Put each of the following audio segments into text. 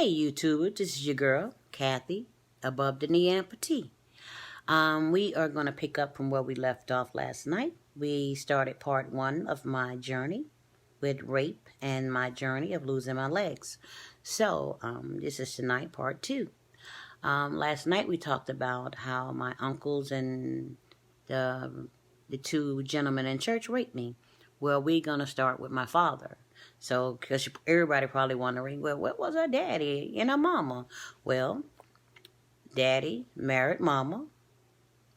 Hey YouTuber, this is your girl, Kathy, Above the Knee Amputee. We are going to pick up from where we left off last night. We started part 1 of my journey with rape and my journey of losing my legs. So, this is tonight, part 2. Last night we talked about how my uncles and the two gentlemen in church raped me. Well, we're going to start with my father. So, because everybody probably wondering, well, what was our daddy and our mama? Well, daddy married mama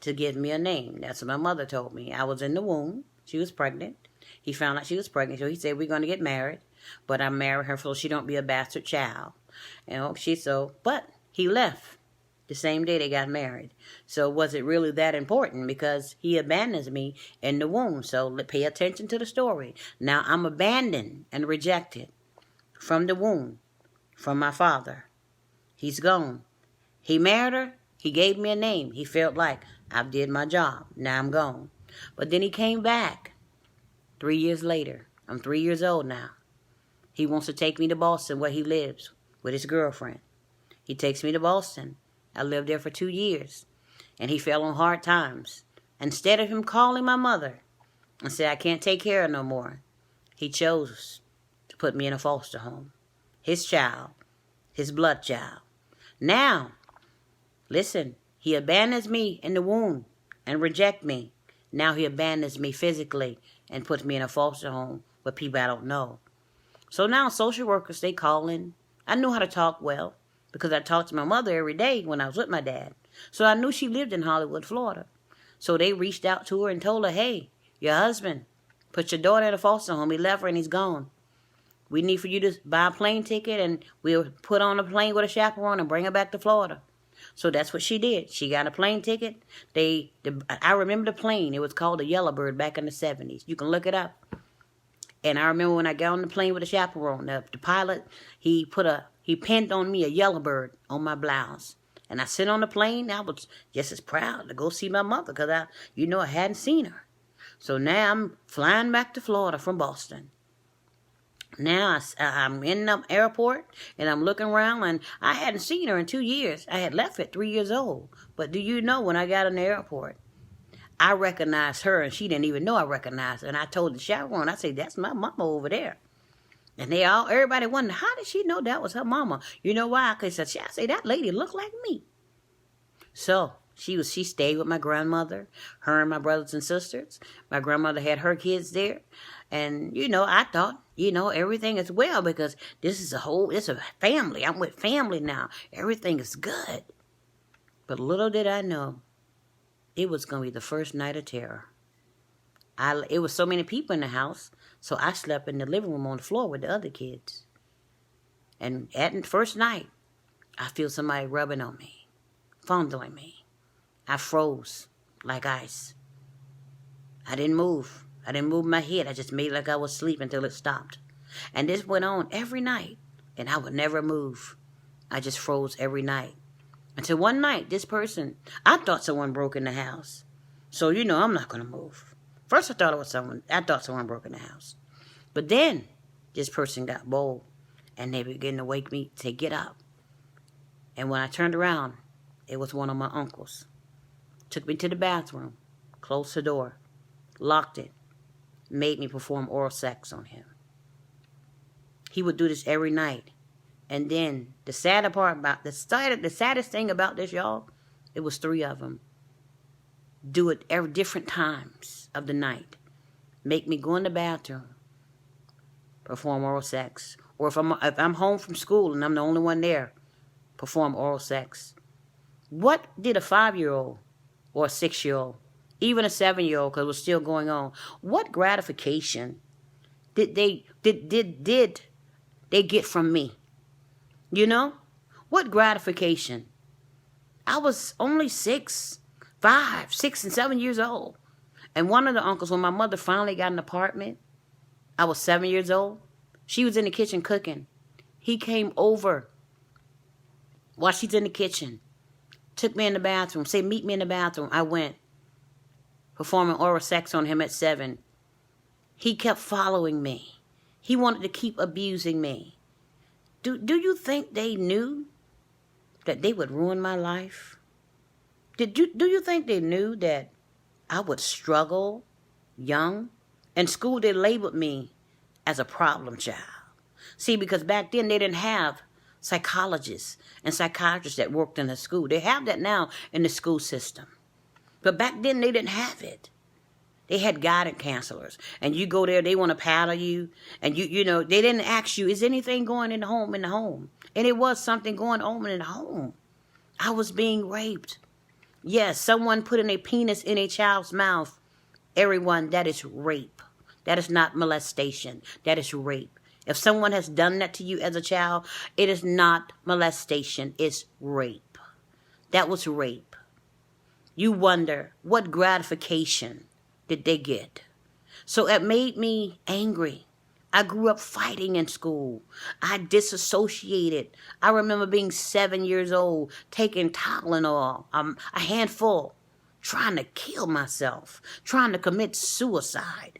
to give me a name. That's what my mother told me. I was in the womb. She was pregnant. He found out she was pregnant, so he said, we're going to get married. But I married her so she don't be a bastard child. But he left the same day they got married. So was it really that important? Because he abandons me in the womb. So pay attention to the story. Now I'm abandoned and rejected from the womb, from my father. He's gone. He married her. He gave me a name. He felt like I did my job. Now I'm gone. But then he came back 3 years later. I'm 3 years old now. He wants to take me to Boston where he lives with his girlfriend. He takes me to Boston. I lived there for 2 years, and he fell on hard times. Instead of him calling my mother and say, I can't take care of no more, he chose to put me in a foster home. His child, his blood child. Now, listen, he abandons me in the womb and rejects me. Now he abandons me physically and puts me in a foster home with people I don't know. So now social workers, they calling. I knew how to talk well, because I talked to my mother every day when I was with my dad. So I knew she lived in Hollywood, Florida. So they reached out to her and told her, hey, your husband put your daughter in a foster home. He left her and he's gone. We need for you to buy a plane ticket and we'll put on a plane with a chaperone and bring her back to Florida. So that's what she did. She got a plane ticket. I remember the plane. It was called the Yellowbird back in the 70s. You can look it up. And I remember when I got on the plane with a chaperone, the pilot, he pinned on me a Yellowbird on my blouse. And I sit on the plane. I was just as proud to go see my mother because I hadn't seen her. So now I'm flying back to Florida from Boston. Now I'm in the airport and I'm looking around and I hadn't seen her in 2 years. I had left at 3 years old. But do you know when I got in the airport, I recognized her and she didn't even know I recognized her. And I told the chaperone, I said, that's my mama over there. And everybody wondered, how did she know that was her mama? You know why? Because I say that lady looked like me. So she stayed with my grandmother, her and my brothers and sisters. My grandmother had her kids there. And, I thought, everything is well because it's a family. I'm with family now. Everything is good. But little did I know, it was going to be the first night of terror. It was so many people in the house, so I slept in the living room on the floor with the other kids. And at the first night, I feel somebody rubbing on me, fondling me. I froze like ice. I didn't move. I didn't move my head. I just made like I was asleep until it stopped. And this went on every night, and I would never move. I just froze every night. Until one night, I thought someone broke in the house. So, I'm not going to move. First, I thought someone broke in the house. But then, this person got bold, and they began to wake me, say, get up. And when I turned around, it was one of my uncles. Took me to the bathroom, closed the door, locked it, made me perform oral sex on him. He would do this every night. And then, the saddest thing about this, y'all, it was 3 of them. Do it every different times of the night. Make me go in the bathroom, perform oral sex. Or if I'm home from school and I'm the only one there, perform oral sex. What did a 5-year-old or a 6-year-old, even a 7-year-old, because it was still going on, what gratification did they get from me? What gratification? I was only 6 and 7 years old. And one of the uncles, when my mother finally got an apartment, I was 7 years old. She was in the kitchen cooking. He came over while she's in the kitchen, took me in the bathroom, said, meet me in the bathroom. I went, performing oral sex on him at 7. He kept following me. He wanted to keep abusing me. Do you think they knew that they would ruin my life? Do you think they knew that I would struggle young? In school, they labeled me as a problem child. See, because back then they didn't have psychologists and psychiatrists that worked in the school. They have that now in the school system. But back then they didn't have it. They had guidance counselors. And you go there, they want to paddle you. And you know, they didn't ask you, is anything going in the home? And it was something going on in the home. I was being raped. Yes, someone putting a penis in a child's mouth. Everyone, that is rape. That is not molestation. That is rape. If someone has done that to you as a child, it is not molestation. It's rape. That was rape. You wonder, what gratification did they get? So it made me angry. I grew up fighting in school. I disassociated. I remember being 7 years old, taking Tylenol, a handful, trying to kill myself, trying to commit suicide.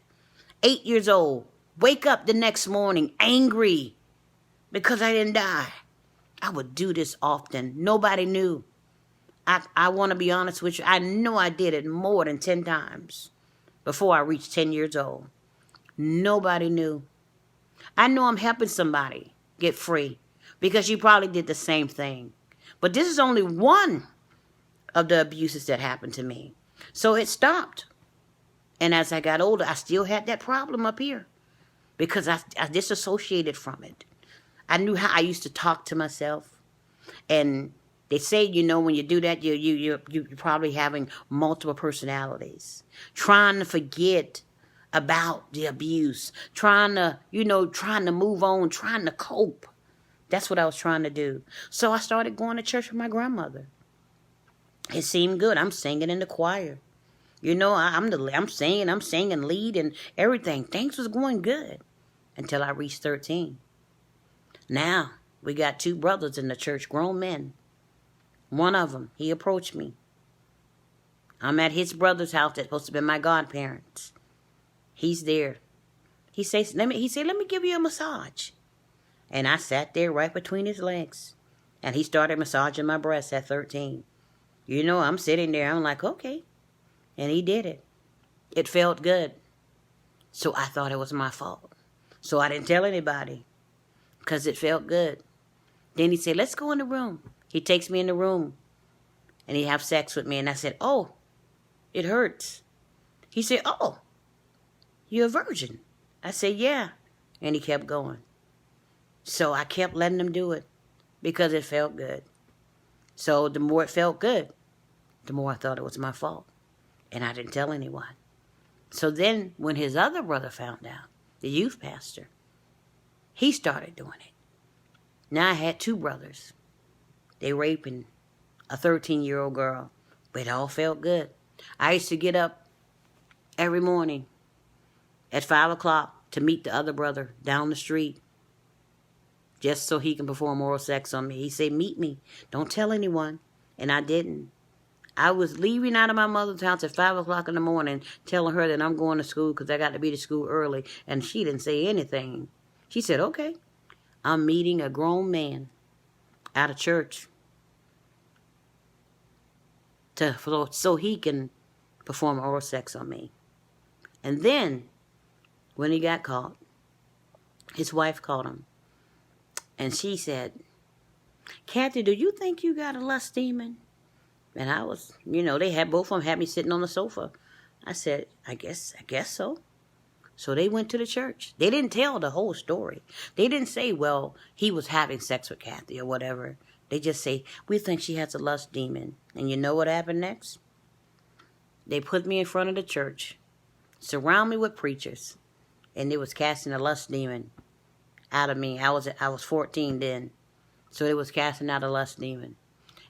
8 years old, wake up the next morning angry because I didn't die. I would do this often. Nobody knew. I want to be honest with you. I know I did it more than 10 times before I reached 10 years old. Nobody knew. I know I'm helping somebody get free because you probably did the same thing. But this is only one of the abuses that happened to me. So it stopped. And as I got older, I still had that problem up here because I disassociated from it. I knew how I used to talk to myself. And they say, you know, when you do that, you're probably having multiple personalities. Trying to forget about the abuse. Trying to move on, trying to cope. That's what I was trying to do. So I started going to church with my grandmother. It seemed good. I'm singing in the choir. You know, I'm singing lead and everything. Things was going good until I reached 13. Now, we got 2 brothers in the church, grown men. One of them, he approached me. I'm at his brother's house that's supposed to be my godparents. He's there. He said, let me give you a massage. And I sat there right between his legs. And he started massaging my breasts at 13. You know, I'm sitting there. I'm like, okay. And he did it. It felt good. So I thought it was my fault. So I didn't tell anybody because it felt good. Then he said, let's go in the room. He takes me in the room and he have sex with me. And I said, oh, it hurts. He said, oh, you're a virgin. I said, yeah. And he kept going. So I kept letting him do it because it felt good. So the more it felt good, the more I thought it was my fault. And I didn't tell anyone. So then when his other brother found out, the youth pastor, he started doing it. Now I had 2 brothers. They raping a 13-year-old girl. But it all felt good. I used to get up every morning at 5 o'clock to meet the other brother down the street just so he can perform oral sex on me. He said, meet me. Don't tell anyone. And I didn't. I was leaving out of my mother's house at 5 o'clock in the morning telling her that I'm going to school because I got to be to school early. And she didn't say anything. She said, okay. I'm meeting a grown man out of church so he can perform oral sex on me. And then, when he got caught, his wife called him. And she said, Kathy, do you think you got a lust demon? And I was, they had both of them had me sitting on the sofa. I said, I guess so. So they went to the church. They didn't tell the whole story. They didn't say, well, he was having sex with Kathy or whatever. They just say, we think she has a lust demon. And you know what happened next? They put me in front of the church, surround me with preachers, and they was casting a lust demon out of me. I was 14 then. So they was casting out a lust demon.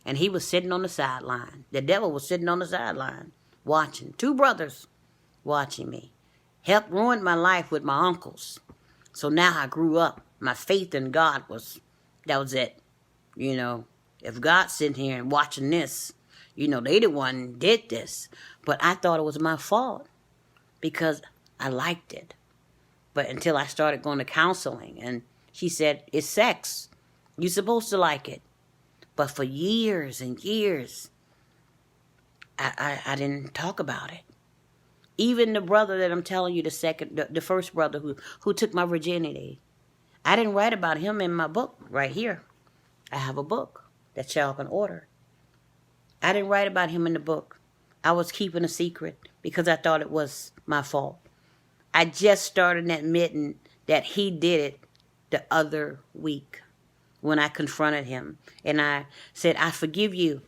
And he was sitting on the sideline. The devil was sitting on the sideline, watching. 2 brothers watching me. Helped ruin my life with my uncles. So now I grew up. My faith in God that was it. If God's sitting here and watching this, they the one did this. But I thought it was my fault because I liked it. But until I started going to counseling and she said, it's sex. You're supposed to like it. But for years and years, I didn't talk about it. Even the brother that I'm telling you, the first brother who took my virginity, I didn't write about him in my book right here. I have a book that y'all can order. I didn't write about him in the book. I was keeping a secret because I thought it was my fault. I just started admitting that he did it the other week when I confronted him. And I said, I forgive you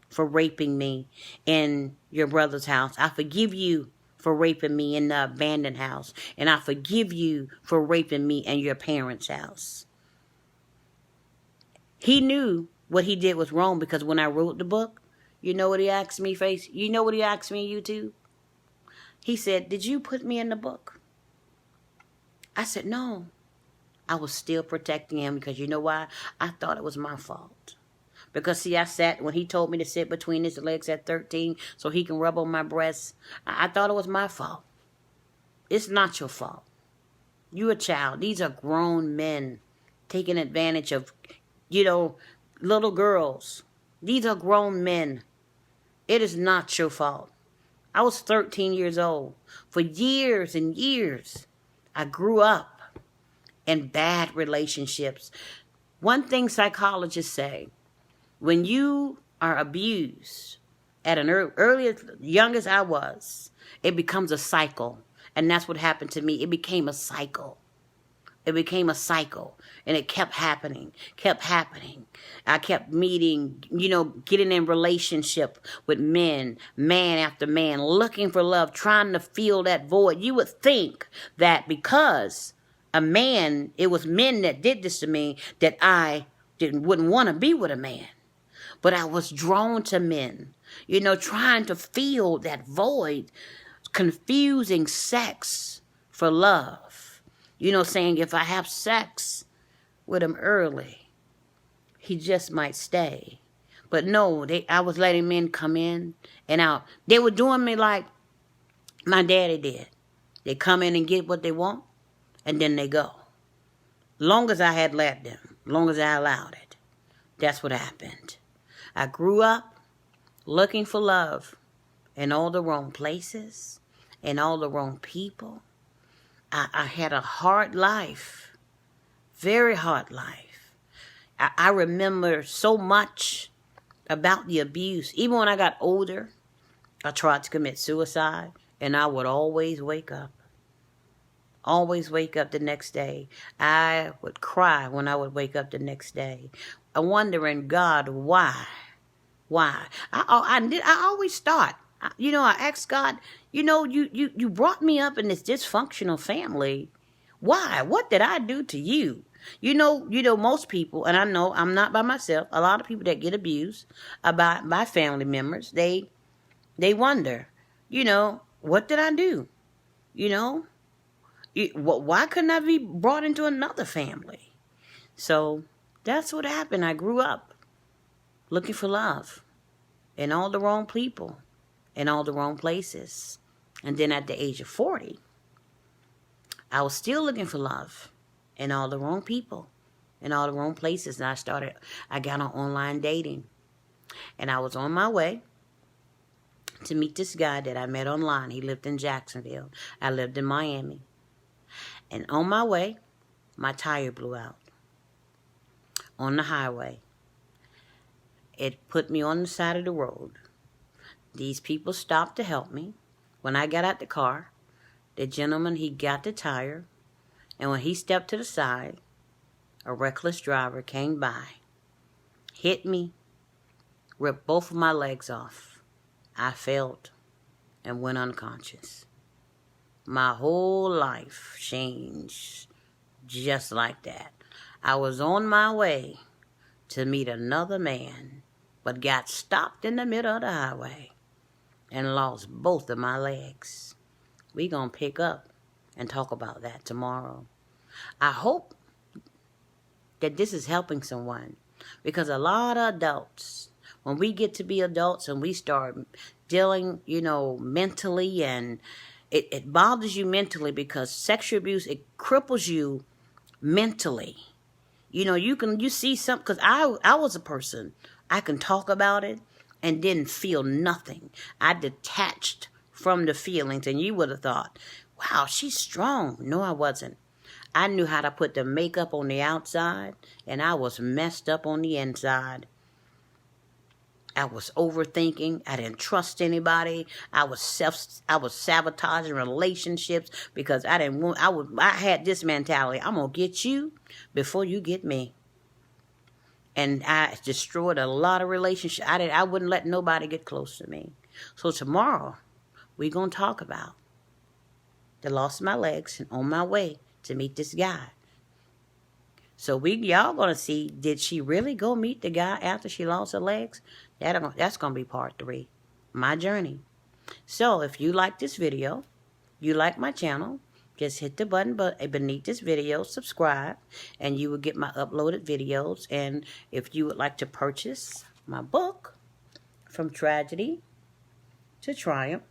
for raping me in your brother's house. I forgive you for raping me in the abandoned house. And I forgive you for raping me in your parents' house. He knew what he did was wrong because when I wrote the book, you know what he asked me, Face? You know what he asked me, YouTube? He said, did you put me in the book? I said, no. I was still protecting him because you know why? I thought it was my fault. Because, see, I sat, when he told me to sit between his legs at 13 so he can rub on my breasts, I thought it was my fault. It's not your fault. You're a child. These are grown men taking advantage of, little girls. These are grown men. It is not your fault. I was 13 years old. For years and years, I grew up in bad relationships. One thing psychologists say, when you are abused at an young as I was, it becomes a cycle. And that's what happened to me. It became a cycle. It became a cycle. And it kept happening. I kept meeting, getting in relationship with man after man, looking for love, trying to fill that void. You would think that because it was men that did this to me, that I wouldn't want to be with a man. But I was drawn to men, trying to fill that void, confusing sex for love. Saying if I have sex with him early, he just might stay. But no, I was letting men come in and out. They were doing me like my daddy did. They come in and get what they want, and then they go. Long as I had let them, long as I allowed it. That's what happened. I grew up looking for love in all the wrong places, and all the wrong people. I had a hard life, very hard life. I remember so much about the abuse. Even when I got older, I tried to commit suicide, and I would always wake up. Always wake up the next day. I would cry when I would wake up the next day. I wondering, God, why? Why? I always thought, I asked God, you brought me up in this dysfunctional family. Why? What did I do to you? Most people, and I know I'm not by myself, a lot of people that get abused by family members, they wonder, what did I do? Why couldn't I be brought into another family? So that's what happened. I grew up looking for love in all the wrong people, in all the wrong places. And then at the age of 40, I was still looking for love in all the wrong people, in all the wrong places. And I got on online dating. And I was on my way to meet this guy that I met online. He lived in Jacksonville. I lived in Miami. And on my way, my tire blew out on the highway. It put me on the side of the road. These people stopped to help me. When I got out the car, the gentleman, he got the tire. And when he stepped to the side, a reckless driver came by, hit me, ripped both of my legs off. I fell and went unconscious. My whole life changed just like that. I was on my way to meet another man, but got stopped in the middle of the highway and lost both of my legs. We gonna pick up and talk about that tomorrow. I hope that this is helping someone, because a lot of adults, when we get to be adults and we start dealing, mentally, and it bothers you mentally, because sexual abuse, it cripples you mentally. You know, you see something, because I was a person, I can talk about it and didn't feel nothing. I detached from the feelings, and you would have thought, wow, she's strong. No, I wasn't. I knew how to put the makeup on the outside, and I was messed up on the inside. I was overthinking. I didn't trust anybody. I was sabotaging relationships because I didn't want. I had this mentality: I'm gonna get you before you get me. And I destroyed a lot of relationships. I wouldn't let nobody get close to me. So tomorrow, we're gonna talk about the loss of my legs and on my way to meet this guy. So y'all gonna see, did she really go meet the guy after she lost her legs? That's gonna be part 3, my journey. So if you like this video, you like my channel, just hit the button beneath this video, subscribe, and you will get my uploaded videos. And if you would like to purchase my book, From Tragedy to Triumph,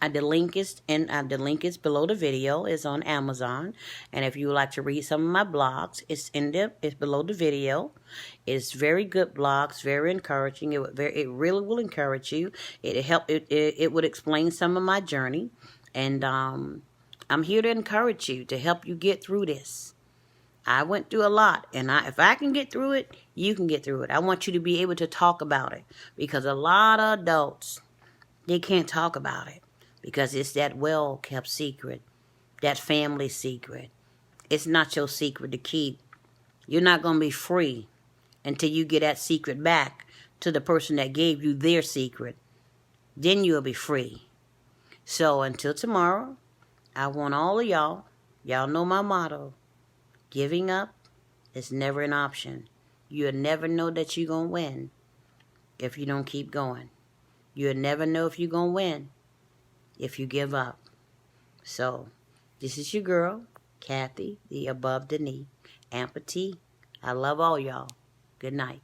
the link is below the video. It's on Amazon. And if you would like to read some of my blogs, it's below the video. It's very good blogs, very encouraging. It really will encourage you. It would explain some of my journey, and I'm here to encourage you, to help you get through this. I went through a lot, and if I can get through it, you can get through it. I want you to be able to talk about it, because a lot of adults, they can't talk about it. Because it's that well-kept secret, that family secret. It's not your secret to keep. You're not going to be free until you get that secret back to the person that gave you their secret. Then you'll be free. So until tomorrow, I want all of y'all know my motto: giving up is never an option. You'll never know that you're going to win if you don't keep going. You'll never know if you're going to win if you give up. So, this is your girl, Kathy, the above the knee amputee. I love all y'all. Good night.